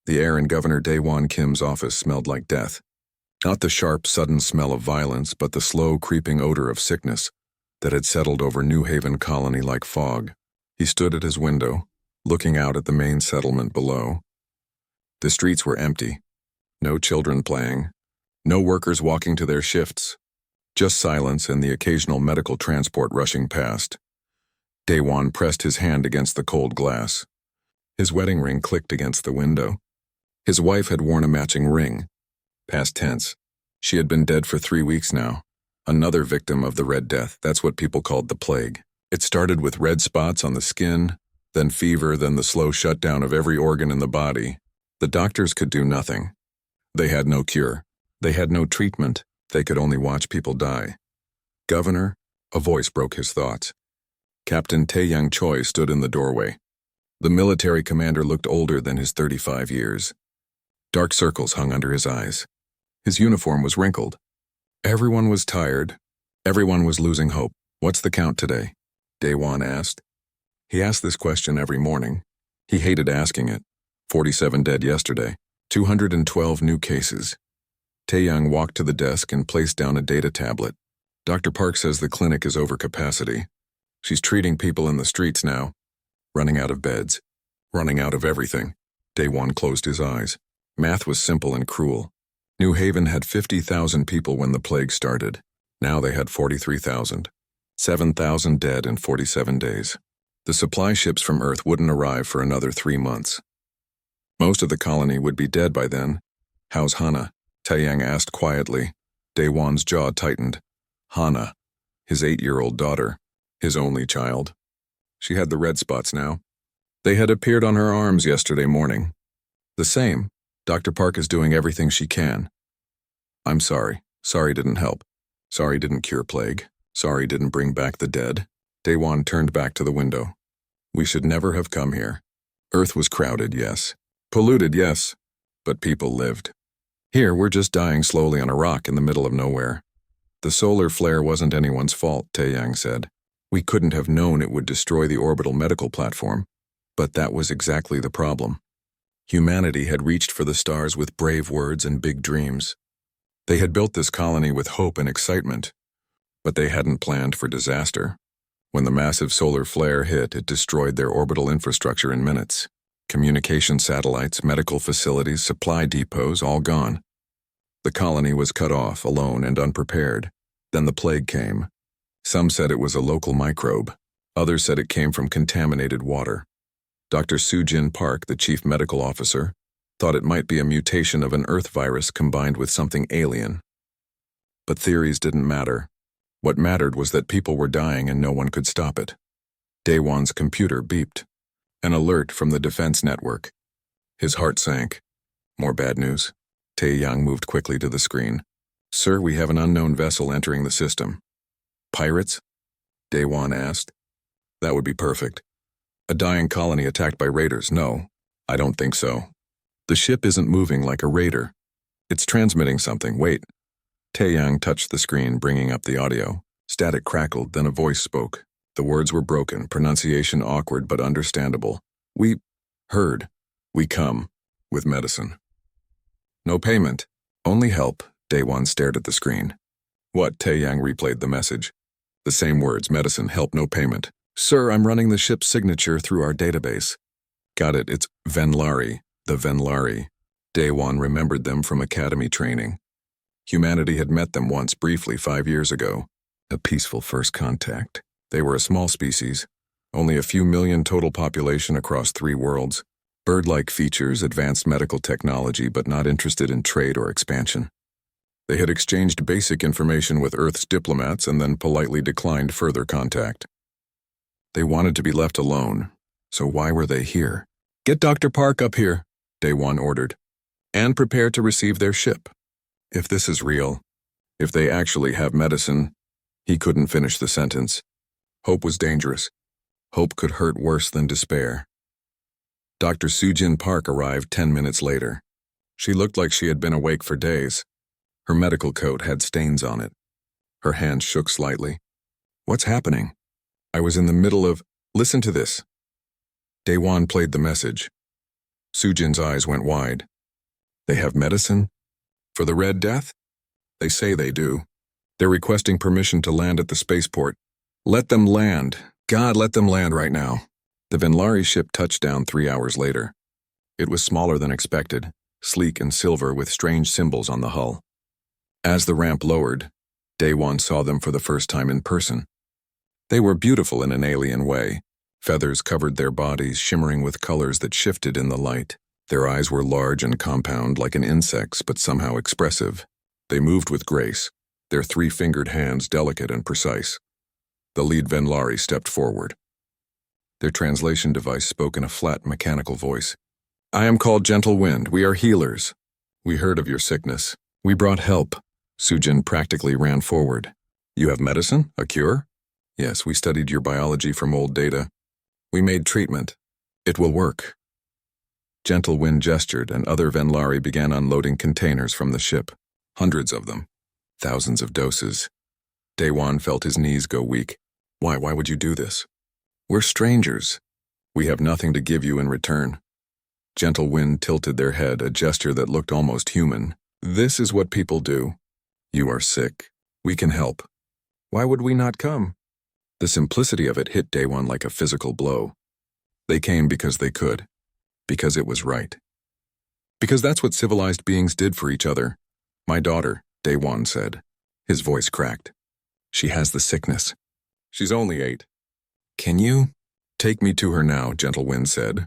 The air in Governor Daewon Kim's office smelled like death. Not the sharp, sudden smell of violence, but the slow, creeping odor of sickness that had settled over New Haven Colony like fog. He stood at his window, looking out at the main settlement below. The streets were empty. No children playing. No workers walking to their shifts. Just silence and the occasional medical transport rushing past. Daewon pressed his hand against the cold glass. His wedding ring clicked against the window. His wife had worn a matching ring. Past tense. She had been dead for 3 weeks now. Another victim of the Red Death, that's what people called the plague. It started with red spots on the skin, then fever, then the slow shutdown of every organ in the body. The doctors could do nothing. They had no cure. They had no treatment. They could only watch people die. Governor, a voice broke his thoughts. Captain Tae-young Choi stood in the doorway. The military commander looked older than his 35 years. Dark circles hung under his eyes. His uniform was wrinkled. Everyone was tired. Everyone was losing hope. "What's the count today?" Daewon asked. He asked this question every morning. He hated asking it. 47 dead yesterday. 212 new cases. Tae-young walked to the desk and placed down a data tablet. "Dr. Park says the clinic is over capacity. She's treating people in the streets now. Running out of beds. Running out of everything." Daewon closed his eyes. Math was simple and cruel. New Haven had 50,000 people when the plague started. Now they had 43,000. 7,000 dead in 47 days. The supply ships from Earth wouldn't arrive for another 3 months. Most of the colony would be dead by then. "How's Hana?" Tae-young asked quietly. Daewon's jaw tightened. Hana, his 8-year-old daughter, his only child. She had the red spots now. They had appeared on her arms yesterday morning. "The same. Dr. Park is doing everything she can." "I'm sorry. Sorry didn't help. Sorry didn't cure plague. Sorry didn't bring back the dead." Daewon turned back to the window. "We should never have come here. Earth was crowded, yes. Polluted, yes. But people lived. Here, we're just dying slowly on a rock in the middle of nowhere." "The solar flare wasn't anyone's fault," Tae-young said. "We couldn't have known it would destroy the orbital medical platform. But that was exactly the problem. Humanity had reached for the stars with brave words and big dreams. They had built this colony with hope and excitement, but they hadn't planned for disaster. When the massive solar flare hit, it destroyed their orbital infrastructure in minutes. Communication satellites, medical facilities, supply depots, all gone. The colony was cut off, alone and unprepared. Then the plague came. Some said it was a local microbe. Others said it came from contaminated water. Dr. Soo-jin Park, the chief medical officer, thought it might be a mutation of an Earth virus combined with something alien. But theories didn't matter. What mattered was that people were dying and no one could stop it. Daewon's computer beeped. An alert from the defense network. His heart sank. More bad news. Tae-young moved quickly to the screen. "Sir, we have an unknown vessel entering the system." "Pirates?" Daewon asked. "That would be perfect. A dying colony attacked by raiders? No, I don't think so. The ship isn't moving like a raider. It's transmitting something. Wait." Tae-young touched the screen, bringing up the audio. Static crackled, then a voice spoke. The words were broken, pronunciation awkward but understandable. "We heard. We come. With medicine." "No payment. Only help." Daewon stared at the screen. "What?" Tae-young replayed the message. The same words, medicine, help, no payment. "Sir, I'm running the ship's signature through our database." "Got it, it's Venlari, the Venlari." Daewon remembered them from academy training. Humanity had met them once briefly 5 years ago. A peaceful first contact. They were a small species, only a few million total population across 3 worlds. Bird-like features, advanced medical technology, but not interested in trade or expansion. They had exchanged basic information with Earth's diplomats and then politely declined further contact. They wanted to be left alone, so why were they here? "Get Dr. Park up here," Daewon ordered, "and prepare to receive their ship." If this is real, if they actually have medicine, he couldn't finish the sentence. Hope was dangerous. Hope could hurt worse than despair. Dr. Soo-jin Park arrived 10 minutes later. She looked like she had been awake for days. Her medical coat had stains on it. Her hand shook slightly. "What's happening?" "I was in the middle of..." "Listen to this." Daewon played the message. Sujin's eyes went wide. They have medicine? For the Red Death? They say they do. They're requesting permission to land at the spaceport. Let them land. God, let them land right now. The Venlari ship touched down 3 hours later. It was smaller than expected, sleek and silver with strange symbols on the hull. As the ramp lowered, Daewon saw them for the first time in person. They were beautiful in an alien way. Feathers covered their bodies, shimmering with colors that shifted in the light. Their eyes were large and compound like an insect's, but somehow expressive. They moved with grace, their 3-fingered hands delicate and precise. The lead Venlari stepped forward. Their translation device spoke in a flat, mechanical voice. I am called Gentle Wind. We are healers. We heard of your sickness. We brought help. Sujin practically ran forward. You have medicine? A cure? Yes, we studied your biology from old data. We made treatment. It will work. Gentle Wind gestured, and other Venlari began unloading containers from the ship. Hundreds of them. Thousands of doses. Daewon felt his knees go weak. Why would you do this? We're strangers. We have nothing to give you in return. Gentle Wind tilted their head, a gesture that looked almost human. This is what people do. You are sick. We can help. Why would we not come? The simplicity of it hit Daewon like a physical blow. They came because they could. Because it was right. Because that's what civilized beings did for each other. My daughter, Daewon said. His voice cracked. She has the sickness. She's only 8. Can you? Take me to her now, Gentle Wind said.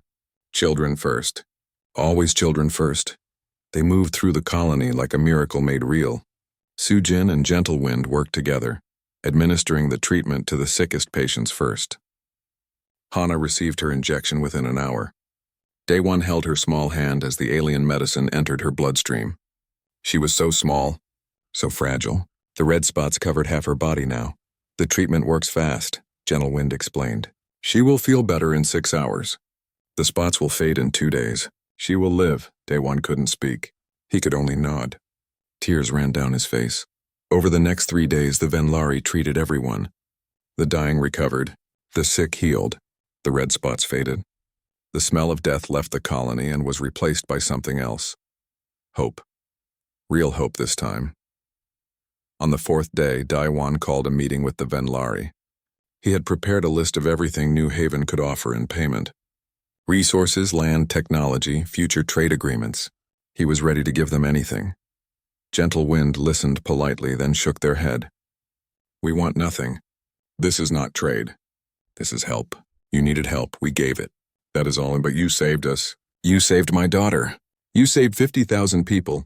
Children first. Always children first. They moved through the colony like a miracle made real. Sujin and Gentle Wind worked together, administering the treatment to the sickest patients first. Hana received her injection within an hour. Daewon held her small hand as the alien medicine entered her bloodstream. She was so small, so fragile. The red spots covered half her body now. The treatment works fast, Gentle Wind explained. She will feel better in 6 hours. The spots will fade in 2 days. She will live. Daewon couldn't speak. He could only nod. Tears ran down his face. Over the next 3 days, the Venlari treated everyone. The dying recovered. The sick healed. The red spots faded. The smell of death left the colony and was replaced by something else. Hope. Real hope this time. On the 4th day, Daewon called a meeting with the Venlari. He had prepared a list of everything New Haven could offer in payment. Resources, land, technology, future trade agreements. He was ready to give them anything. Gentle Wind listened politely, then shook their head. We want nothing. This is not trade. This is help. You needed help. We gave it. That is all, but you saved us. You saved my daughter. You saved 50,000 people.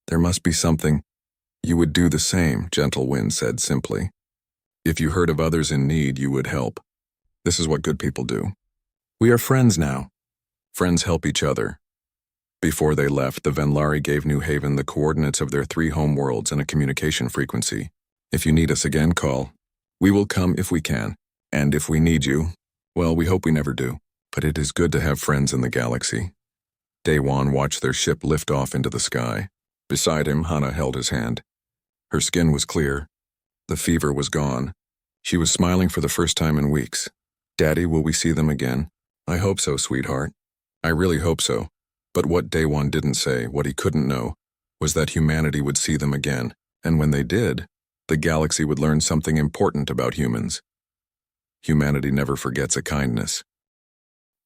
There must be something. You would do the same, Gentle Wind said simply. If you heard of others in need, you would help. This is what good people do. We are friends now. Friends help each other. Before they left, the Venlari gave New Haven the coordinates of their 3 homeworlds and a communication frequency. If you need us again, call. We will come if we can. And if we need you, well, we hope we never do. But it is good to have friends in the galaxy. Daewon watched their ship lift off into the sky. Beside him, Hana held his hand. Her skin was clear. The fever was gone. She was smiling for the first time in weeks. Daddy, will we see them again? I hope so, sweetheart. I really hope so. But what Daewon didn't say, what he couldn't know, was that humanity would see them again. And when they did, the galaxy would learn something important about humans. Humanity never forgets a kindness.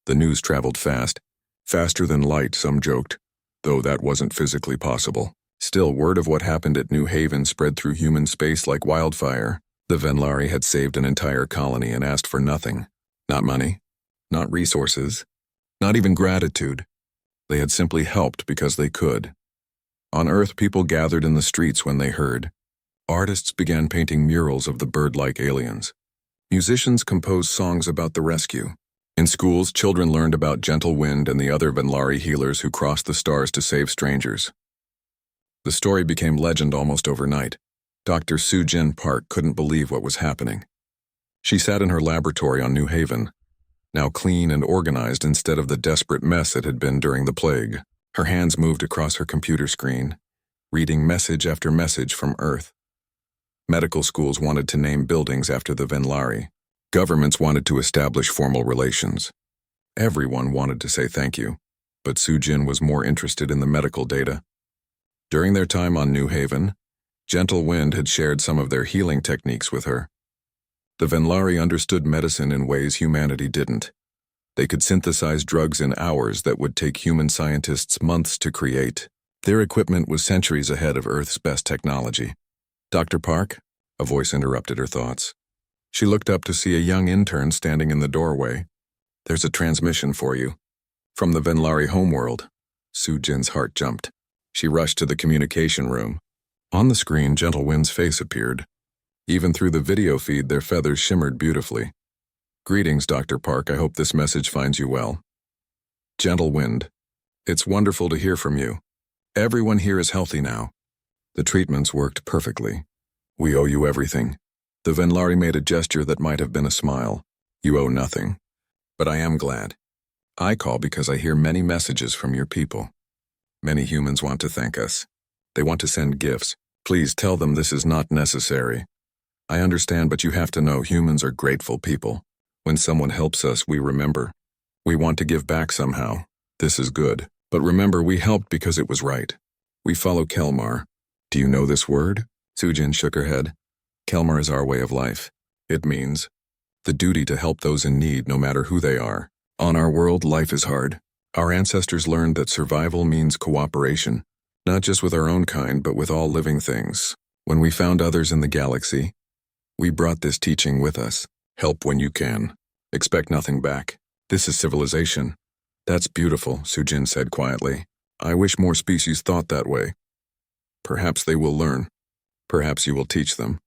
The news traveled fast. Faster than light, some joked, though that wasn't physically possible. Still, word of what happened at New Haven spread through human space like wildfire. The Venlari had saved an entire colony and asked for nothing. Not money, not resources, not even gratitude. They had simply helped because they could. On Earth, people gathered in the streets when they heard. Artists began painting murals of the bird-like aliens. Musicians composed songs about the rescue. In schools, children learned about Gentle Wind and the other Venlari healers who crossed the stars to save strangers. The story became legend almost overnight. Dr. Sujin Park couldn't believe what was happening. She sat in her laboratory on New Haven, now clean and organized instead of the desperate mess it had been during the plague. Her hands moved across her computer screen, reading message after message from Earth. Medical schools wanted to name buildings after the Venlari. Governments wanted to establish formal relations. Everyone wanted to say thank you. but Sujin was more interested in the medical data. During their time on New Haven, Gentle Wind had shared some of their healing techniques with her. The Venlari understood medicine in ways humanity didn't. They could synthesize drugs in hours that would take human scientists months to create. Their equipment was centuries ahead of Earth's best technology. "Dr. Park?" A voice interrupted her thoughts. She looked up to see a young intern standing in the doorway. "There's a transmission for you." From the Venlari homeworld. Sujin's heart jumped. She rushed to the communication room. On the screen, Gentle Wind's face appeared. Even through the video feed, their feathers shimmered beautifully. "Greetings, Dr. Park. I hope this message finds you well." "Gentle Wind, it's wonderful to hear from you. Everyone here is healthy now. The treatments worked perfectly. We owe you everything." The Venlari made a gesture that might have been a smile. "You owe nothing. But I am glad. I call because I hear many messages from your people. Many humans want to thank us. They want to send gifts. Please tell them this is not necessary. I understand, but you have to know humans are grateful people. When someone helps us, we remember. We want to give back somehow. This is good. But remember, we helped because it was right. We follow Kelmar. Do you know this word?" Sujin shook her head. "Kelmar is our way of life. It means the duty to help those in need, no matter who they are. On our world, life is hard. Our ancestors learned that survival means cooperation, not just with our own kind, but with all living things. When we found others in the galaxy, we brought this teaching with us. Help when you can. Expect nothing back. This is civilization." "That's beautiful," Sujin said quietly. "I wish more species thought that way. Perhaps they will learn. Perhaps you will teach them.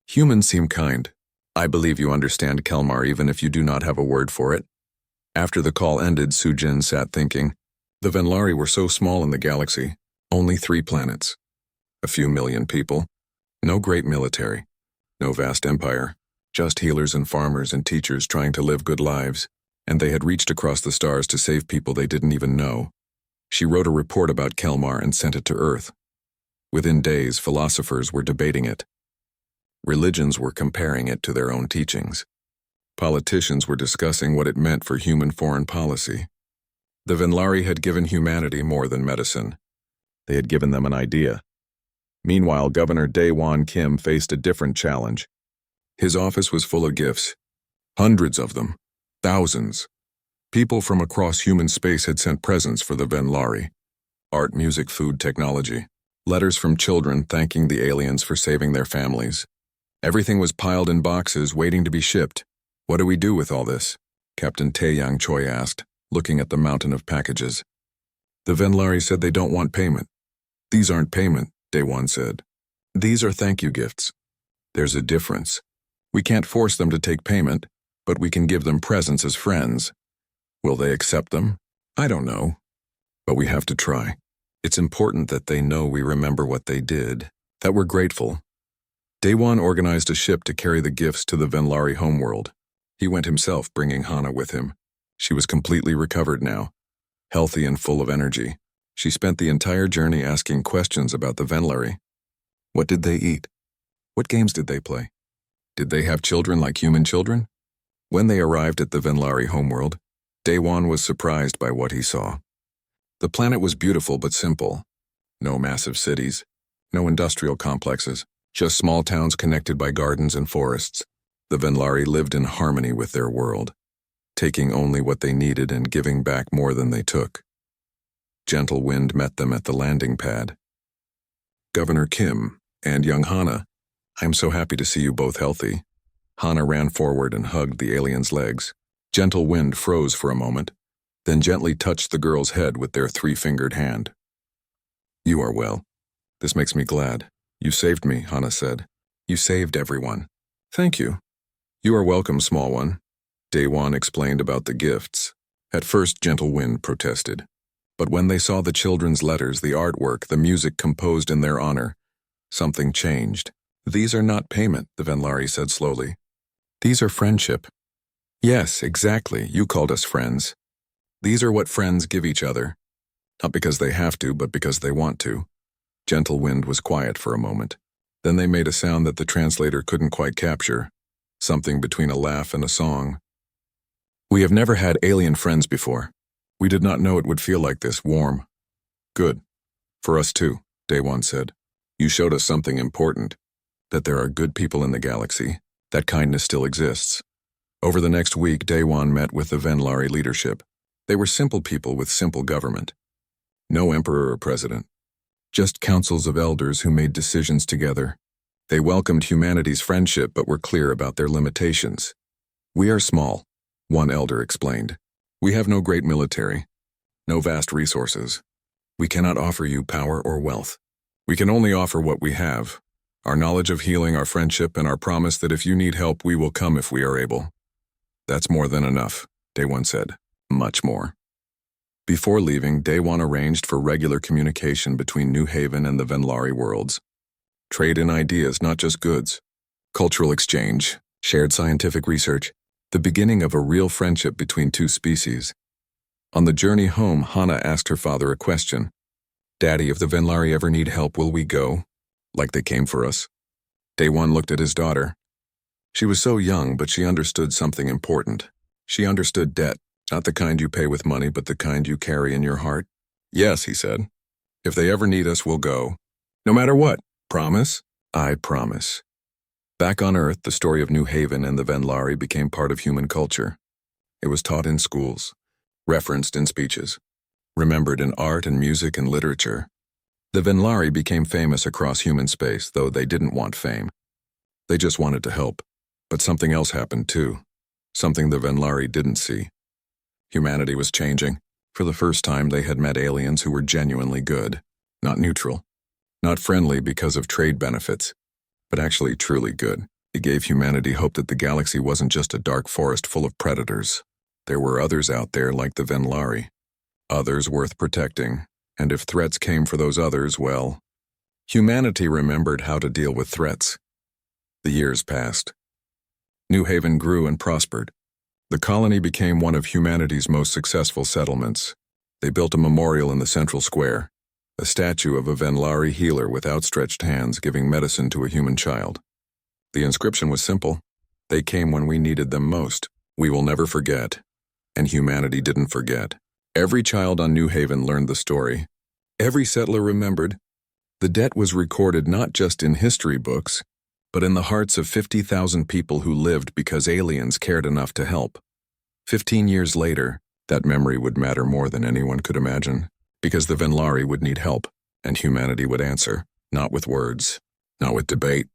Humans seem kind. I believe you understand Kelmar even if you do not have a word for it." After the call ended, Sujin sat thinking. The Venlari were so small in the galaxy. Only 3 planets. A few million people. No great military. No vast empire. Just healers and farmers and teachers trying to live good lives. And they had reached across the stars to save people they didn't even know. She wrote a report about Kelmar and sent it to Earth. Within days, philosophers were debating it. Religions were comparing it to their own teachings. Politicians were discussing what it meant for human foreign policy. The Venlari had given humanity more than medicine. They had given them an idea. Meanwhile, Governor Daewon Kim faced a different challenge. His office was full of gifts. Hundreds of them. Thousands. People from across human space had sent presents for the Venlari. Art, music, food, technology. Letters from children thanking the aliens for saving their families. Everything was piled in boxes waiting to be shipped. "What do we do with all this?" Captain Taeyang Choi asked, looking at the mountain of packages. The Venlari said they don't want payment. "These aren't payment," Daewon said. "These are thank you gifts. There's a difference. We can't force them to take payment, but we can give them presents as friends. Will they accept them? I don't know. But we have to try. It's important that they know we remember what they did, that we're grateful." Daewon organized a ship to carry the gifts to the Venlari homeworld. He went himself, bringing Hana with him. She was completely recovered now, healthy and full of energy. She spent the entire journey asking questions about the Venlari. What did they eat? What games did they play? Did they have children like human children? When they arrived at the Venlari homeworld, Daewon was surprised by what he saw. The planet was beautiful but simple. No massive cities, no industrial complexes, just small towns connected by gardens and forests. The Venlari lived in harmony with their world, taking only what they needed and giving back more than they took. Gentle Wind met them at the landing pad. "Governor Kim and young Hana, I'm so happy to see you both healthy." Hana ran forward and hugged the alien's legs. Gentle Wind froze for a moment, then gently touched the girl's head with their 3-fingered hand. "You are well. This makes me glad. You saved me," Hana said. "You saved everyone." "Thank you." "You are welcome, small one." Daewon explained about the gifts. At first, Gentle Wind protested. But when they saw the children's letters, the artwork, the music composed in their honor, something changed. "These are not payment," the Venlari said slowly. "These are friendship." "Yes, exactly. You called us friends. These are what friends give each other. Not because they have to, but because they want to." Gentle Wind was quiet for a moment. Then they made a sound that the translator couldn't quite capture, something between a laugh and a song. "We have never had alien friends before. We did not know it would feel like this, warm. Good. For us too, Day-One said. You showed us something important. That there are good people in the galaxy. That kindness still exists. Over the next week, Day-One met with the Venlari leadership. They were simple people with simple government. No emperor or president. Just councils of elders who made decisions together. They welcomed humanity's friendship but were clear about their limitations. We are small, one elder explained. We have no great military, no vast resources. We cannot offer you power or wealth. We can only offer what we have, our knowledge of healing, our friendship, and our promise that if you need help, we will come if we are able. That's more than enough, Day-One said. Much more. Before leaving, Day-One arranged for regular communication between New Haven and the Venlari worlds. Trade in ideas, not just goods. Cultural exchange, shared scientific research, the beginning of a real friendship between two species. On the journey home, Hana asked her father a question. Daddy, if the Venlari ever need help, will we go? Like they came for us? Day-One looked at his daughter. She was so young, but she understood something important. She understood debt, not the kind you pay with money, but the kind you carry in your heart. Yes, he said. If they ever need us, we'll go. No matter what. Promise? I promise. Back on Earth, the story of New Haven and the Venlari became part of human culture. It was taught in schools, referenced in speeches, remembered in art and music and literature. The Venlari became famous across human space, though they didn't want fame. They just wanted to help. But something else happened too. Something the Venlari didn't see. Humanity was changing. For the first time, they had met aliens who were genuinely good, not neutral, not friendly because of trade benefits, but actually truly good. It gave humanity hope that the galaxy wasn't just a dark forest full of predators. There were others out there like the Venlari, others worth protecting, and if threats came for those others, well, humanity remembered how to deal with threats. The years passed. New Haven grew and prospered. The colony became one of humanity's most successful settlements. They built a memorial in the central square, a statue of a Venlari healer with outstretched hands giving medicine to a human child. The inscription was simple. They came when we needed them most. We will never forget. And humanity didn't forget. Every child on New Haven learned the story. Every settler remembered. The debt was recorded not just in history books, but in the hearts of 50,000 people who lived because aliens cared enough to help. 15 years later, that memory would matter more than anyone could imagine, because the Venlari would need help, and humanity would answer, not with words, not with debate,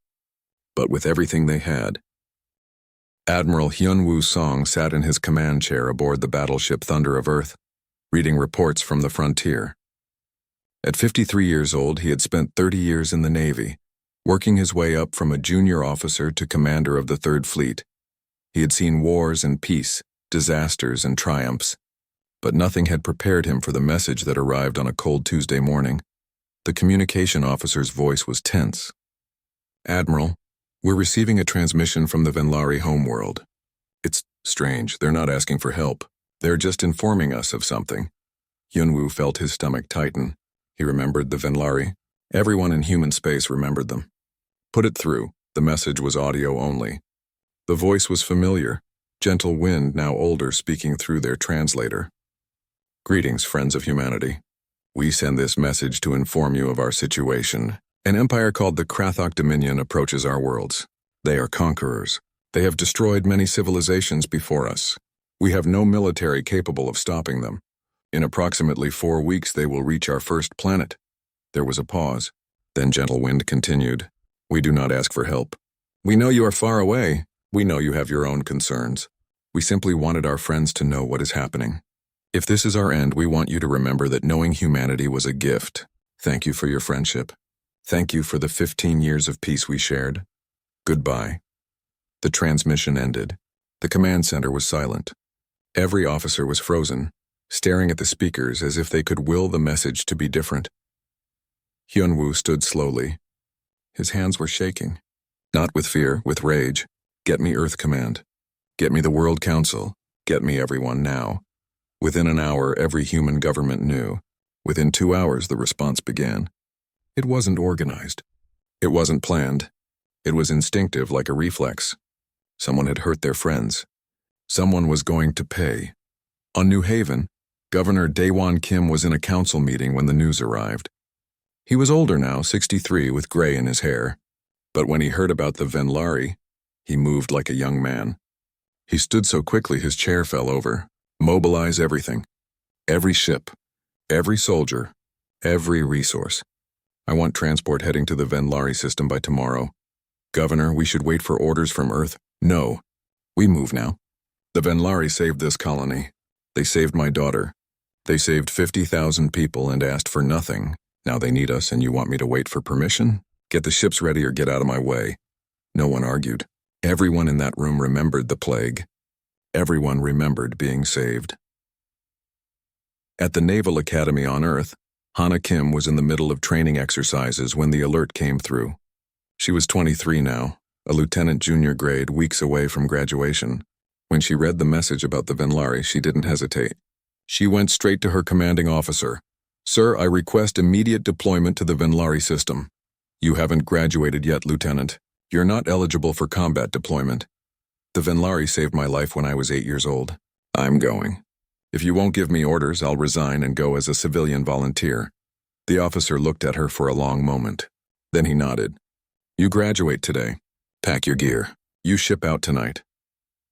but with everything they had. Admiral Hyun-Woo Song sat in his command chair aboard the battleship Thunder of Earth, reading reports from the frontier. At 53 years old, he had spent 30 years in the Navy, working his way up from a junior officer to commander of the Third Fleet. He had seen wars and peace, disasters and triumphs, but nothing had prepared him for the message that arrived on a cold Tuesday morning. The communication officer's voice was tense. Admiral, we're receiving a transmission from the Venlari homeworld. It's strange, they're not asking for help. They're just informing us of something. Hyun-Woo felt his stomach tighten. He remembered the Venlari. Everyone in human space remembered them. Put it through. The message was audio only. The voice was familiar, gentle wind, now older, speaking through their translator. Greetings, friends of humanity. We send this message to inform you of our situation. An empire called the Krathok Dominion approaches our worlds. They are conquerors. They have destroyed many civilizations before us. We have no military capable of stopping them. In approximately 4 weeks, they will reach our first planet. There was a pause. Then Gentle Wind continued. We do not ask for help. We know you are far away. We know you have your own concerns. We simply wanted our friends to know what is happening. If this is our end, we want you to remember that knowing humanity was a gift. Thank you for your friendship. Thank you for the 15 years of peace we shared. Goodbye. The transmission ended. The command center was silent. Every officer was frozen, staring at the speakers as if they could will the message to be different. Hyun-Woo stood slowly. His hands were shaking. Not with fear, with rage. Get me Earth Command. Get me the World Council. Get me everyone now. Within an hour, every human government knew. Within 2 hours, the response began. It wasn't organized. It wasn't planned. It was instinctive, like a reflex. Someone had hurt their friends. Someone was going to pay. On New Haven, Governor Daewon Kim was in a council meeting when the news arrived. He was older now, 63, with gray in his hair. But when he heard about the Venlari, he moved like a young man. He stood so quickly his chair fell over. Mobilize everything. Every ship. Every soldier. Every resource. I want transport heading to the Venlari system by tomorrow. Governor, we should wait for orders from Earth. No. We move now. The Venlari saved this colony. They saved my daughter. They saved 50,000 people and asked for nothing. Now they need us and you want me to wait for permission? Get the ships ready or get out of my way. No one argued. Everyone in that room remembered the plague. Everyone remembered being saved. At the Naval Academy on Earth, Hana Kim was in the middle of training exercises when the alert came through. She was 23 now, a lieutenant junior grade, weeks away from graduation. When she read the message about the Venlari, she didn't hesitate. She went straight to her commanding officer. Sir, I request immediate deployment to the Venlari system. You haven't graduated yet, Lieutenant. You're not eligible for combat deployment. The Venlari saved my life when I was 8 years old. I'm going. If you won't give me orders, I'll resign and go as a civilian volunteer. The officer looked at her for a long moment. Then he nodded. You graduate today. Pack your gear. You ship out tonight.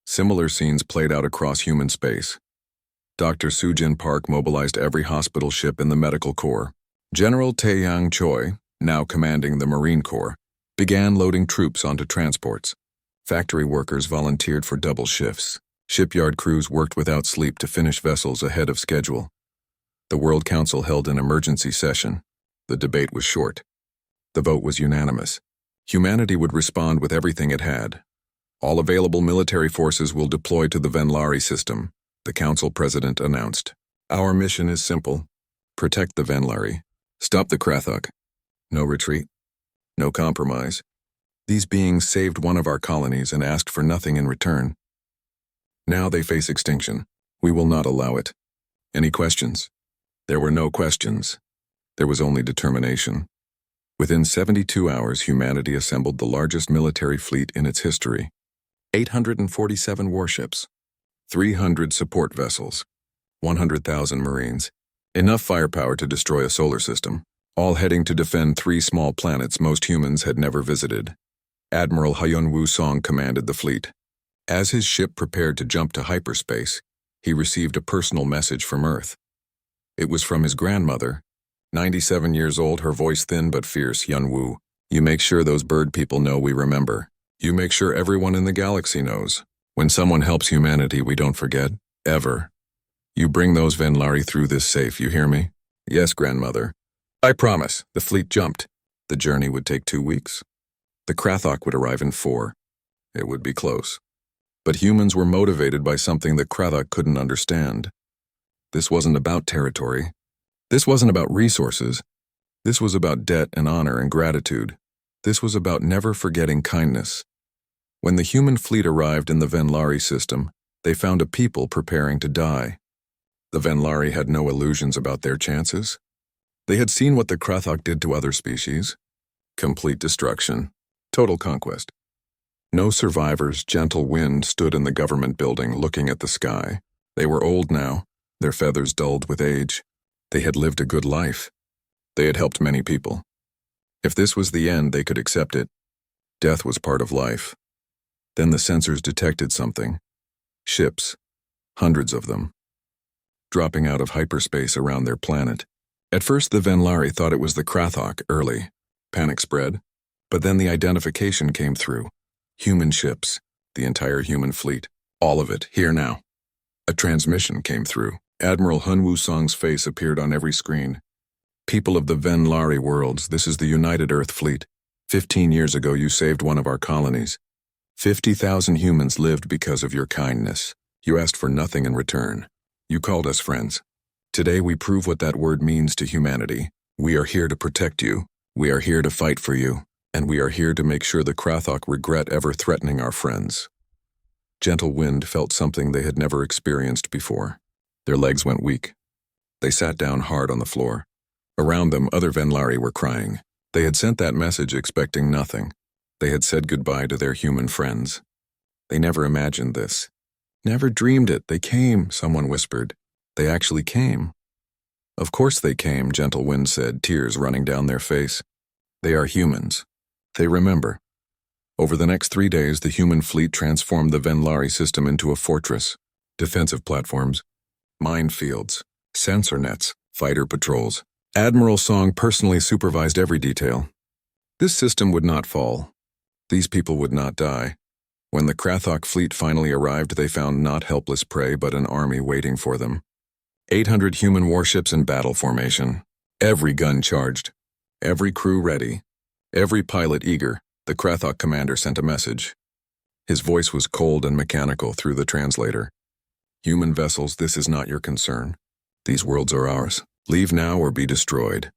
Similar scenes played out across human space. Dr. Sujin Park mobilized every hospital ship in the medical corps. General Taeyang Choi, now commanding the Marine Corps, began loading troops onto transports. Factory workers volunteered for double shifts. Shipyard crews worked without sleep to finish vessels ahead of schedule. The World Council held an emergency session. The debate was short. The vote was unanimous. Humanity would respond with everything it had. All available military forces will deploy to the Venlari system, the council president announced. Our mission is simple. Protect the Venlari. Stop the Krathok. No retreat. No compromise. These beings saved one of our colonies and asked for nothing in return. Now they face extinction. We will not allow it. Any questions? There were no questions. There was only determination. Within 72 hours, humanity assembled the largest military fleet in its history. 847 warships, 300 support vessels, 100,000 Marines, enough firepower to destroy a solar system, all heading to defend 3 small planets most humans had never visited. Admiral Hyun-woo Song commanded the fleet. As his ship prepared to jump to hyperspace, he received a personal message from Earth. It was from his grandmother, 97 years old, her voice thin but fierce. Hyun-woo, you make sure those bird people know we remember. You make sure everyone in the galaxy knows. When someone helps humanity, we don't forget, ever. You bring those Venlari through this safe, you hear me? Yes, grandmother. I promise. The fleet jumped. The journey would take 2 weeks. The Krathok would arrive in 4. It would be close. But humans were motivated by something that Krathok couldn't understand. This wasn't about territory. This wasn't about resources. This was about debt and honor and gratitude. This was about never forgetting kindness. When the human fleet arrived in the Venlari system, they found a people preparing to die. The Venlari had no illusions about their chances. They had seen what the Krathok did to other species. Complete destruction. Total conquest. No survivors. Gentle Wind stood in the government building looking at the sky. They were old now, their feathers dulled with age. They had lived a good life. They had helped many people. If this was the end, they could accept it. Death was part of life. Then the sensors detected something. Ships, hundreds of them, dropping out of hyperspace around their planet. At first, the Venlari thought it was the Krathok early. Panic spread. But then the identification came through. Human ships, the entire human fleet, all of it, here now. A transmission came through. Admiral Hyun-woo Song's face appeared on every screen. People of the Venlari worlds, this is the United Earth Fleet. 15 years ago, you saved one of our colonies. 50,000 humans lived because of your kindness. You asked for nothing in return. You called us friends. Today, we prove what that word means to humanity. We are here to protect you. We are here to fight for you. And we are here to make sure the Krathok regret ever threatening our friends. Gentle Wind felt something they had never experienced before. Their legs went weak. They sat down hard on the floor. Around them, other Venlari were crying. They had sent that message expecting nothing. They had said goodbye to their human friends. They never imagined this. Never dreamed it. They came, someone whispered. They actually came. Of course they came, Gentle Wind said, tears running down their face. They are humans. They remember. Over the next 3 days, the human fleet transformed the Venlari system into a fortress. Defensive platforms, minefields, sensor nets, fighter patrols. Admiral Song personally supervised every detail. This system would not fall. These people would not die. When the Krathok fleet finally arrived, they found not helpless prey but an army waiting for them. 800 human warships in battle formation. Every gun charged. Every crew ready. Every pilot eager. The Krathok commander sent a message. His voice was cold and mechanical through the translator. Human vessels, this is not your concern. These worlds are ours. Leave now or be destroyed.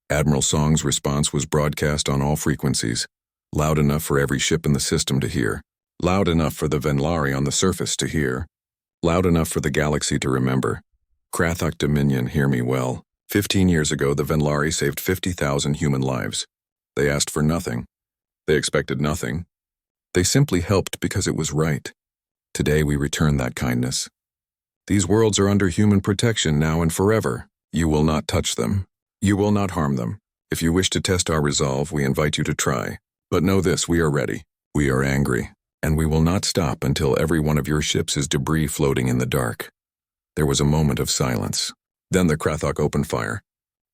Admiral Song's response was broadcast on all frequencies, loud enough for every ship in the system to hear, loud enough for the Venlari on the surface to hear, loud enough for the galaxy to remember. Krathok Dominion, hear me well. 15 years ago, the Venlari saved 50,000 human lives. They asked for nothing. They expected nothing. They simply helped because it was right. Today we return that kindness. These worlds are under human protection now and forever. You will not touch them. You will not harm them. If you wish to test our resolve, we invite you to try. But know this, we are ready. We are angry. And we will not stop until every one of your ships is debris floating in the dark. There was a moment of silence. Then the Krathok opened fire.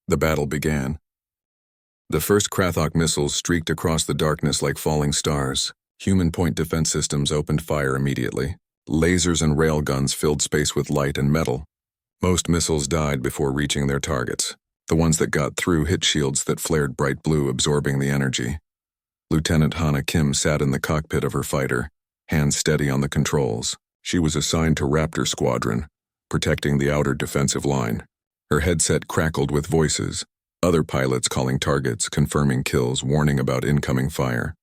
The battle began. The first Krathok missiles streaked across the darkness like falling stars. Human point defense systems opened fire immediately. Lasers and railguns filled space with light and metal. Most missiles died before reaching their targets. The ones that got through hit shields that flared bright blue, absorbing the energy. Lieutenant Hana Kim sat in the cockpit of her fighter, hands steady on the controls. She was assigned to Raptor Squadron, protecting the outer defensive line. Her headset crackled with voices, other pilots calling targets, confirming kills, warning about incoming fire.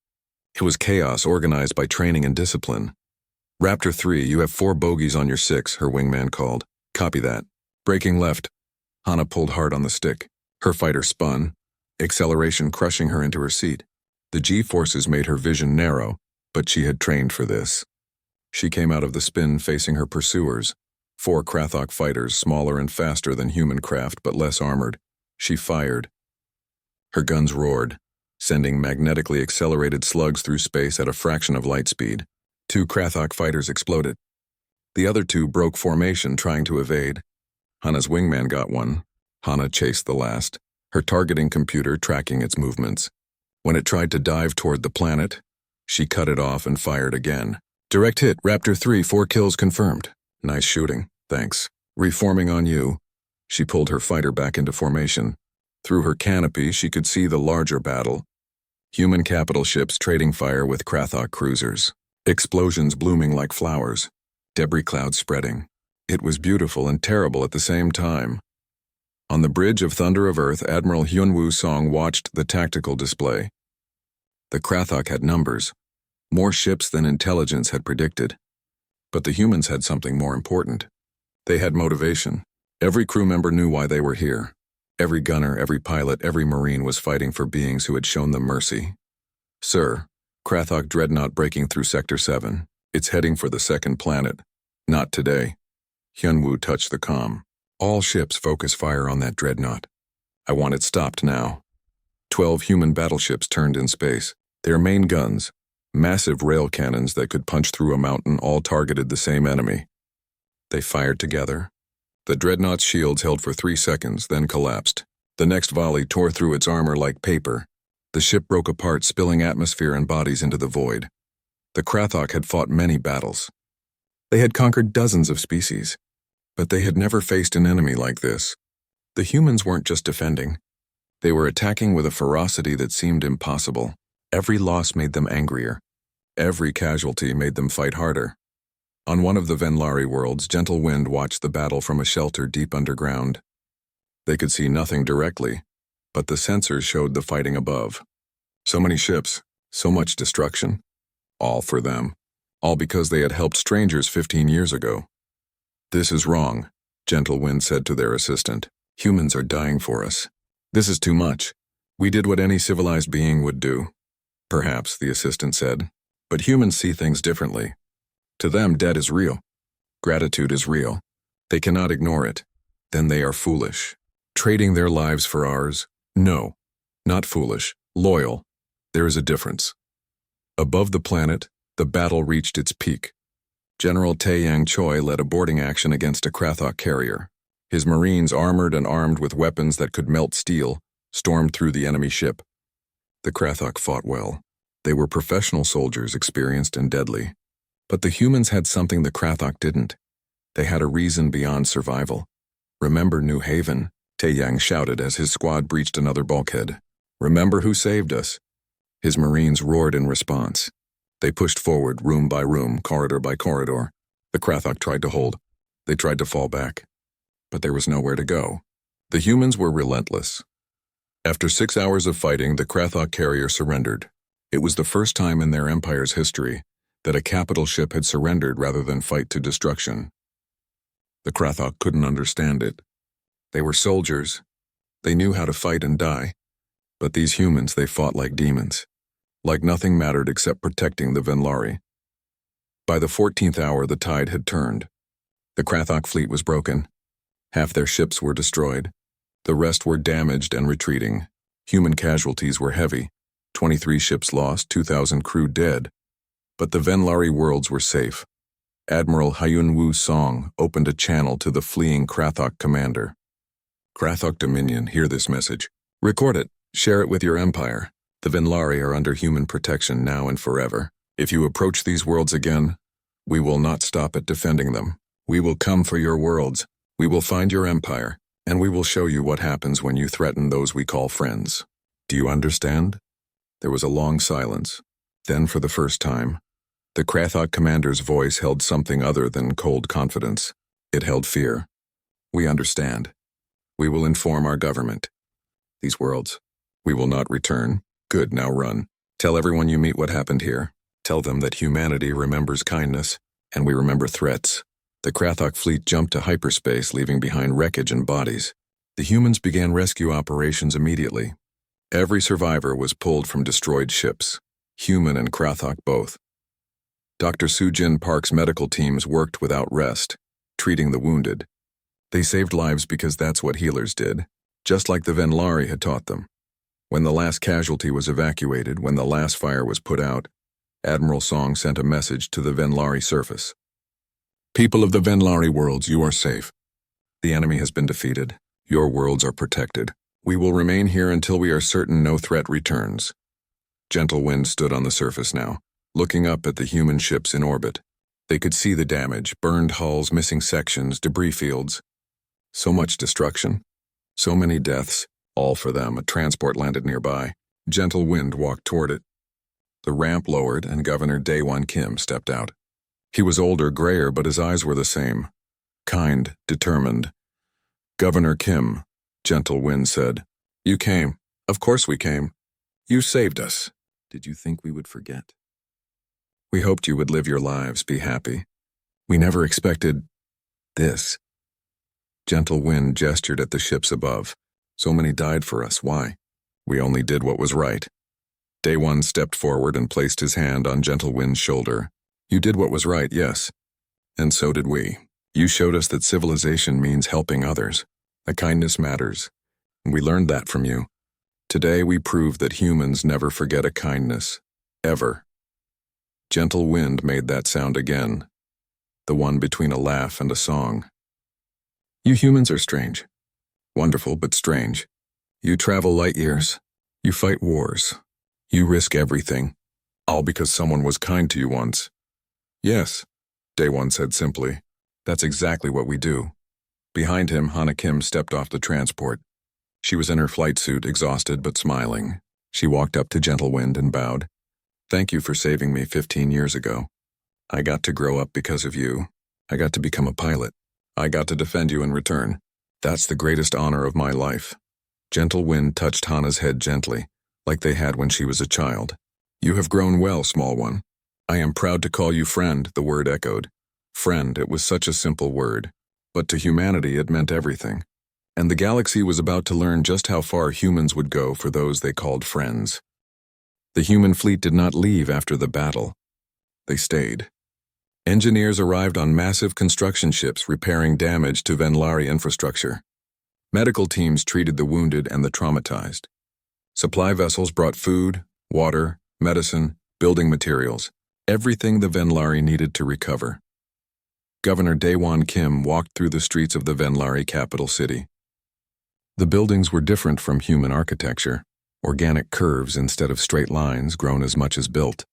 It was chaos organized by training and discipline. Raptor 3, you have 4 bogeys on your 6, her wingman called. Copy that. Braking left. Hana pulled hard on the stick. Her fighter spun, acceleration crushing her into her seat. The G-forces made her vision narrow, but she had trained for this. She came out of the spin facing her pursuers, 4 Krathok fighters, smaller and faster than human craft but less armored. She fired. Her guns roared, sending magnetically accelerated slugs through space at a fraction of light speed. 2 Krathok fighters exploded. The other 2 broke formation, trying to evade. Hana's wingman got one. Hana chased the last, her targeting computer tracking its movements. When it tried to dive toward the planet, she cut it off and fired again. Direct hit, Raptor 3, 4 kills confirmed. Nice shooting, thanks. Reforming on you. She pulled her fighter back into formation. Through her canopy, she could see the larger battle. Human capital ships trading fire with Krathok cruisers. Explosions blooming like flowers. Debris clouds spreading. It was beautiful and terrible at the same time. On the bridge of Thunder of Earth, Admiral Hyunwoo Song watched the tactical display. The Krathok had numbers, more ships than intelligence had predicted. But the humans had something more important. They had motivation. Every crew member knew why they were here. Every gunner, every pilot, every Marine was fighting for beings who had shown them mercy. Sir, Krathok dreadnought breaking through Sector 7. It's heading for the second planet. Not today. Hyunwoo touched the comm. All ships focus fire on that dreadnought. I want it stopped now. 12 human battleships turned in space. Their main guns, massive rail cannons that could punch through a mountain, all targeted the same enemy. They fired together. The dreadnought's shields held for 3 seconds, then collapsed. The next volley tore through its armor like paper. The ship broke apart, spilling atmosphere and bodies into the void. The Krathok had fought many battles. They had conquered dozens of species, but they had never faced an enemy like this. The humans weren't just defending. They were attacking with a ferocity that seemed impossible. Every loss made them angrier. Every casualty made them fight harder. On one of the Venlari worlds, Gentle Wind watched the battle from a shelter deep underground. They could see nothing directly, but the sensors showed the fighting above. So many ships, so much destruction. All for them. All because they had helped strangers 15 years ago. This is wrong, Gentle Wind said to their assistant. Humans are dying for us. This is too much. We did what any civilized being would do. Perhaps, the assistant said, but humans see things differently. To them, debt is real. Gratitude is real. They cannot ignore it. Then they are foolish. Trading their lives for ours? No, not foolish, loyal. There is a difference. Above the planet, the battle reached its peak. General Taeyang Choi led a boarding action against a Krathok carrier. His Marines, armored and armed with weapons that could melt steel, stormed through the enemy ship. The Krathok fought well. They were professional soldiers, experienced and deadly. But the humans had something the Krathok didn't. They had a reason beyond survival. Remember New Haven, Taeyang shouted as his squad breached another bulkhead. Remember who saved us? His Marines roared in response. They pushed forward, room by room, corridor by corridor. The Krathok tried to hold. They tried to fall back. But there was nowhere to go. The humans were relentless. After 6 hours of fighting, the Krathok carrier surrendered. It was the first time in their empire's history that a capital ship had surrendered rather than fight to destruction. The Krathok couldn't understand it. They were soldiers. They knew how to fight and die. But these humans, they fought like demons. Like nothing mattered except protecting the Venlari. By the 14th hour, the tide had turned. The Krathok fleet was broken. Half their ships were destroyed. The rest were damaged and retreating. Human casualties were heavy. 23 ships lost, 2,000 crew dead. But the Venlari worlds were safe. Admiral Hyun-woo Song opened a channel to the fleeing Krathok commander. Krathok Dominion, hear this message. Record it. Share it with your empire. The Venlari are under human protection now and forever. If you approach these worlds again, we will not stop at defending them. We will come for your worlds. We will find your empire, and we will show you what happens when you threaten those we call friends. Do you understand? There was a long silence. Then, for the first time, the Krathok commander's voice held something other than cold confidence. It held fear. We understand. We will inform our government. These worlds, we will not return. Good, now run. Tell everyone you meet what happened here. Tell them that humanity remembers kindness, and we remember threats. The Krathok fleet jumped to hyperspace, leaving behind wreckage and bodies. The humans began rescue operations immediately. Every survivor was pulled from destroyed ships, human and Krathok both. Dr. Sujin Park's medical teams worked without rest, treating the wounded. They saved lives because that's what healers did, just like the Venlari had taught them. When the last casualty was evacuated, when the last fire was put out, Admiral Song sent a message to the Venlari surface. People of the Venlari worlds, you are safe. The enemy has been defeated. Your worlds are protected. We will remain here until we are certain no threat returns. Gentle Wind stood on the surface now, looking up at the human ships in orbit. They could see the damage, burned hulls, missing sections, debris fields. So much destruction. So many deaths. All for them. A transport landed nearby. Gentle Wind walked toward it. The ramp lowered and Governor Daewon Kim stepped out. He was older, grayer, but his eyes were the same. Kind, determined. Governor Kim, Gentle Wind said. You came. Of course we came. You saved us. Did you think we would forget? We hoped you would live your lives, be happy. We never expected this. Gentle Wind gestured at the ships above. So many died for us, why? We only did what was right. Daewon stepped forward and placed his hand on Gentle Wind's shoulder. You did what was right, yes. And so did we. You showed us that civilization means helping others, that kindness matters. And we learned that from you. Today we proved that humans never forget a kindness, ever. Gentle Wind made that sound again, the one between a laugh and a song. You humans are strange. Wonderful, but strange. You travel light years. You fight wars. You risk everything. All because someone was kind to you once. Yes, Daewon said simply. That's exactly what we do. Behind him, Hana Kim stepped off the transport. She was in her flight suit, exhausted but smiling. She walked up to Gentle Wind and bowed. Thank you for saving me 15 years ago. I got to grow up because of you. I got to become a pilot. I got to defend you in return. That's the greatest honor of my life. Gentle Wind touched Hana's head gently, like they had when she was a child. You have grown well, small one. I am proud to call you friend, the word echoed. Friend, it was such a simple word. But to humanity it meant everything. And the galaxy was about to learn just how far humans would go for those they called friends. The human fleet did not leave after the battle. They stayed. Engineers arrived on massive construction ships repairing damage to Venlari infrastructure. Medical teams treated the wounded and the traumatized. Supply vessels brought food, water, medicine, building materials, everything the Venlari needed to recover. Governor Daewon Kim walked through the streets of the Venlari capital city. The buildings were different from human architecture, organic curves instead of straight lines grown as much as built.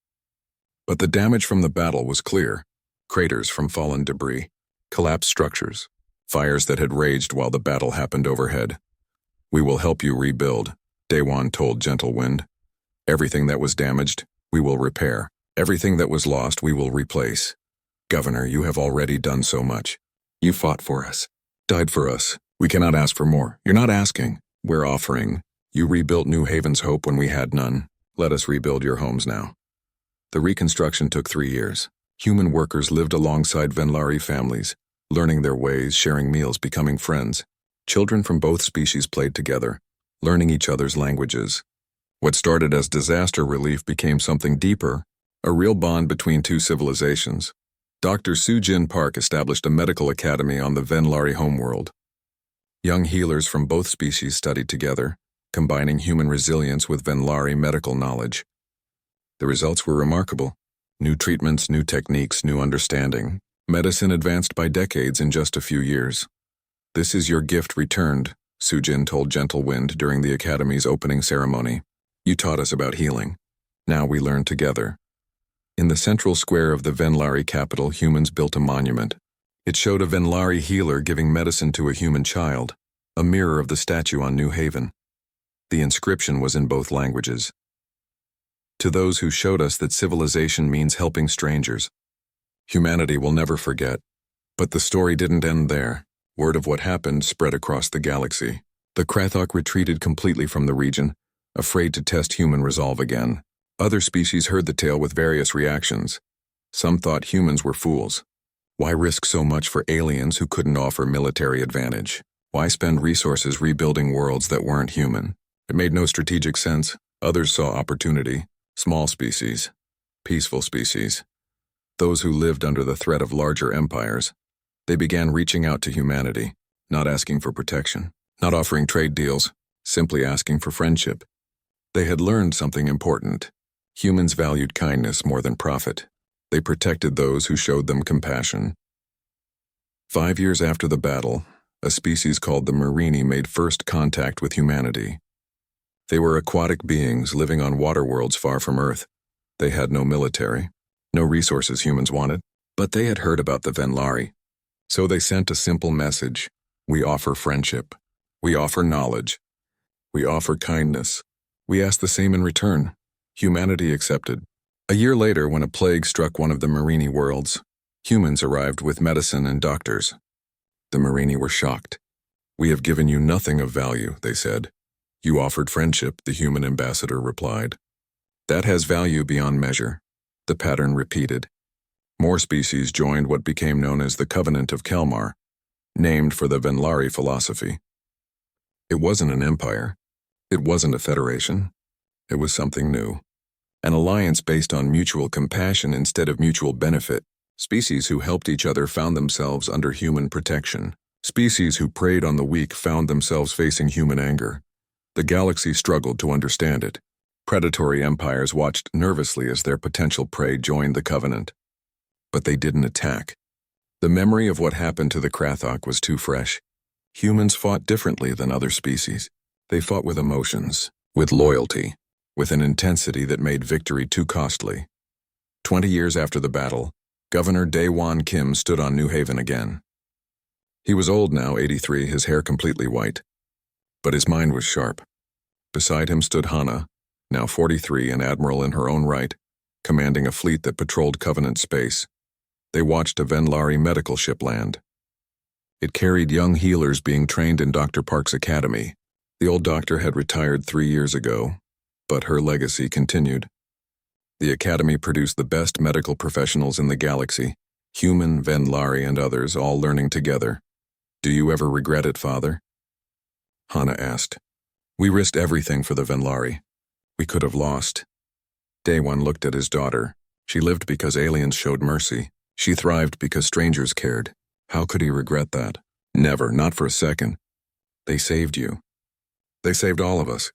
But the damage from the battle was clear: craters from fallen debris, collapsed structures, fires that had raged while the battle happened overhead. "We will help you rebuild," Daewon told Gentle Wind. "Everything that was damaged, we will repair. Everything that was lost, we will replace. Governor, you have already done so much. You fought for us, died for us. We cannot ask for more. You're not asking. We're offering. You rebuilt New Haven's hope when we had none. Let us rebuild your homes now." The reconstruction took 3 years. Human workers lived alongside Venlari families, learning their ways, sharing meals, becoming friends. Children from both species played together, learning each other's languages. What started as disaster relief became something deeper, a real bond between two civilizations. Dr. Soo-Jin Park established a medical academy on the Venlari homeworld. Young healers from both species studied together, combining human resilience with Venlari medical knowledge. The results were remarkable. New treatments, new techniques, new understanding. Medicine advanced by decades in just a few years. "This is your gift returned," Soo-Jin told Gentle Wind during the Academy's opening ceremony. "You taught us about healing. Now we learn together." In the central square of the Venlari capital, humans built a monument. It showed a Venlari healer giving medicine to a human child, a mirror of the statue on New Haven. The inscription was in both languages. "To those who showed us that civilization means helping strangers. Humanity will never forget." But the story didn't end there. Word of what happened spread across the galaxy. The Krathok retreated completely from the region, afraid to test human resolve again. Other species heard the tale with various reactions. Some thought humans were fools. Why risk so much for aliens who couldn't offer military advantage? Why spend resources rebuilding worlds that weren't human? It made no strategic sense. Others saw opportunity. Small species, peaceful species, those who lived under the threat of larger empires. They began reaching out to humanity, not asking for protection, not offering trade deals, simply asking for friendship. They had learned something important. Humans valued kindness more than profit. They protected those who showed them compassion. 5 years after the battle, a species called the Marini made first contact with humanity. They were aquatic beings living on water worlds far from Earth. They had no military, no resources humans wanted, but they had heard about the Venlari. So they sent a simple message: "We offer friendship. We offer knowledge. We offer kindness. We ask the same in return." Humanity accepted. A year later, when a plague struck one of the Marini worlds, humans arrived with medicine and doctors. The Marini were shocked. "We have given you nothing of value," they said. "You offered friendship," the human ambassador replied. "That has value beyond measure." The pattern repeated. More species joined what became known as the Covenant of Kelmar, named for the Venlari philosophy. It wasn't an empire. It wasn't a federation. It was something new. An alliance based on mutual compassion instead of mutual benefit. Species who helped each other found themselves under human protection. Species who preyed on the weak found themselves facing human anger. The galaxy struggled to understand it. Predatory empires watched nervously as their potential prey joined the Covenant. But they didn't attack. The memory of what happened to the Krathok was too fresh. Humans fought differently than other species. They fought with emotions, with loyalty, with an intensity that made victory too costly. 20 years after the battle, Governor Daewon Kim stood on New Haven again. He was old now, 83, his hair completely white. But his mind was sharp. Beside him stood Hana, now 43, an admiral in her own right, commanding a fleet that patrolled Covenant space. They watched a Venlari medical ship land. It carried young healers being trained in Dr. Park's academy. The old doctor had retired 3 years ago, but her legacy continued. The academy produced the best medical professionals in the galaxy, human, Venlari, and others, all learning together. "Do you ever regret it, Father?" Hana asked. "We risked everything for the Venlari. We could have lost." Daewon looked at his daughter. She lived because aliens showed mercy. She thrived because strangers cared. How could he regret that? Never, not for a second. They saved you. They saved all of us.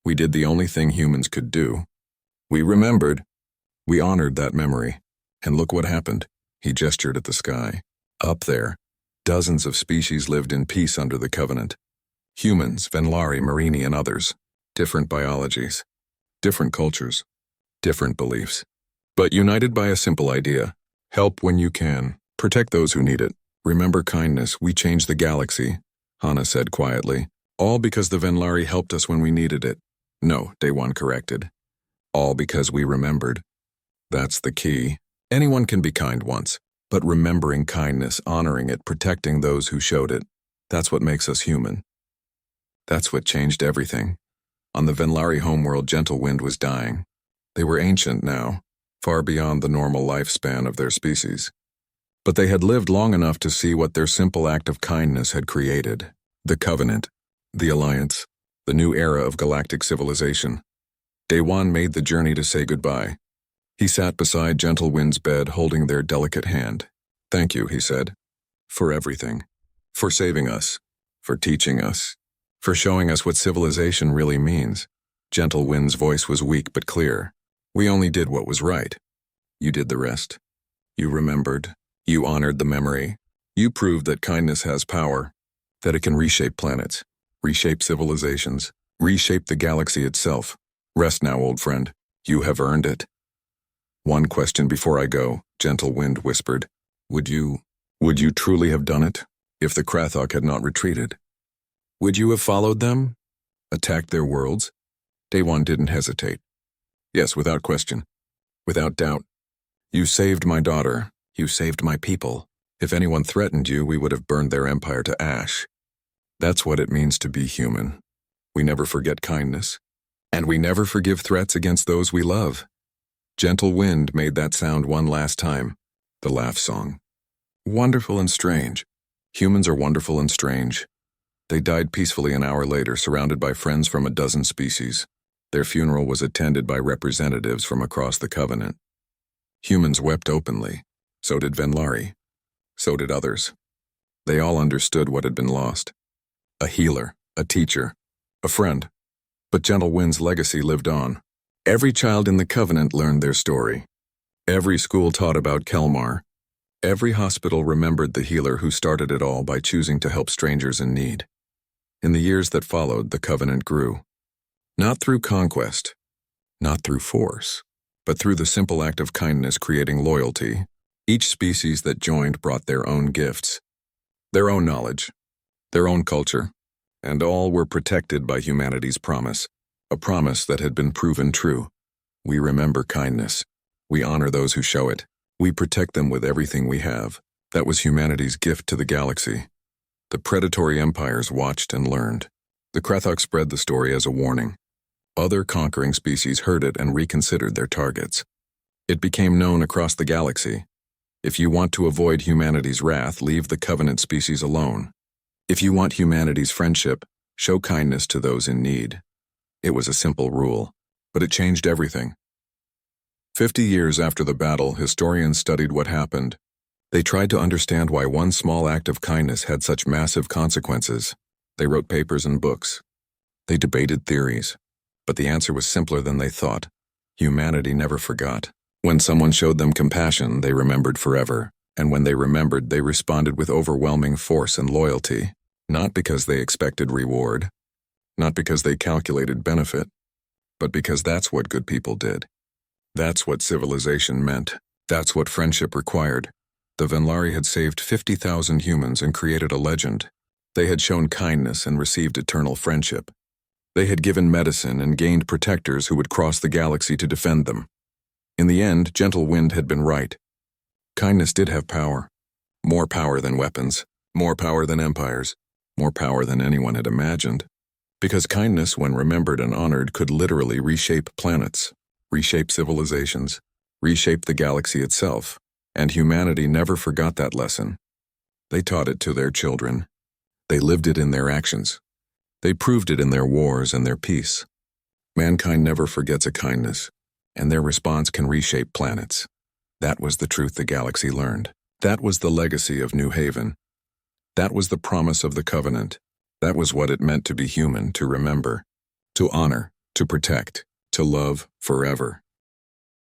We did the only thing humans could do. We remembered. We honored that memory. And look what happened. He gestured at the sky. Up there, dozens of species lived in peace under the Covenant. Humans, Venlari, Marini, and others. Different biologies. Different cultures. Different beliefs. But united by a simple idea. Help when you can. Protect those who need it. Remember kindness. We changed the galaxy, Hana said quietly. All because the Venlari helped us when we needed it. No, Day-One corrected. All because we remembered. That's the key. Anyone can be kind once, but remembering kindness, honoring it, protecting those who showed it, that's what makes us human. That's what changed everything. On the Venlari homeworld, Gentle Wind was dying. They were ancient now, far beyond the normal lifespan of their species. But they had lived long enough to see what their simple act of kindness had created. The Covenant, the Alliance, the new era of galactic civilization. Day-One made the journey to say goodbye. He sat beside Gentle Wind's bed, holding their delicate hand. Thank you, he said, for everything. For saving us. For teaching us. For showing us what civilization really means. Gentle Wind's voice was weak but clear. We only did what was right. You did the rest. You remembered. You honored the memory. You proved that kindness has power. That it can reshape planets. Reshape civilizations. Reshape the galaxy itself. Rest now, old friend. You have earned it. One question before I go, Gentle Wind whispered. Would you truly have done it, if the Krathok had not retreated? Would you have followed them? Attacked their worlds? Day-One didn't hesitate. Yes, without question. Without doubt. You saved my daughter. You saved my people. If anyone threatened you, we would have burned their empire to ash. That's what it means to be human. We never forget kindness. And we never forgive threats against those we love. Gentle Wind made that sound one last time, the laugh song. Wonderful and strange. Humans are wonderful and strange. They died peacefully an hour later, surrounded by friends from a dozen species. Their funeral was attended by representatives from across the Covenant. Humans wept openly. So did Venlari. So did others. They all understood what had been lost. A healer, a teacher, a friend. But Gentle Wind's legacy lived on. Every child in the Covenant learned their story. Every school taught about Kelmar. Every hospital remembered the healer who started it all by choosing to help strangers in need. In the years that followed, the Covenant grew. Not through conquest, not through force, but through the simple act of kindness creating loyalty. Each species that joined brought their own gifts, their own knowledge, their own culture, and all were protected by humanity's promise. A promise that had been proven true. We remember kindness. We honor those who show it. We protect them with everything we have. That was humanity's gift to the galaxy. The predatory empires watched and learned. The Krathok spread the story as a warning. Other conquering species heard it and reconsidered their targets. It became known across the galaxy. If you want to avoid humanity's wrath, leave the Covenant species alone. If you want humanity's friendship, show kindness to those in need. It was a simple rule, but it changed everything. 50 years after the battle, historians studied what happened. They tried to understand why one small act of kindness had such massive consequences. They wrote papers and books. They debated theories. But the answer was simpler than they thought. Humanity never forgot. When someone showed them compassion, they remembered forever. And when they remembered, they responded with overwhelming force and loyalty. Not because they expected reward. Not because they calculated benefit, but because that's what good people did. That's what civilization meant. That's what friendship required. The Venlari had saved 50,000 humans and created a legend. They had shown kindness and received eternal friendship. They had given medicine and gained protectors who would cross the galaxy to defend them. In the end, Gentle Wind had been right. Kindness did have power. More power than weapons. More power than empires. More power than anyone had imagined. Because kindness, when remembered and honored, could literally reshape planets, reshape civilizations, reshape the galaxy itself, and humanity never forgot that lesson. They taught it to their children. They lived it in their actions. They proved it in their wars and their peace. Mankind never forgets a kindness, and their response can reshape planets. That was the truth the galaxy learned. That was the legacy of New Haven. That was the promise of the Covenant. That was what it meant to be human, to remember, to honor, to protect, to love forever.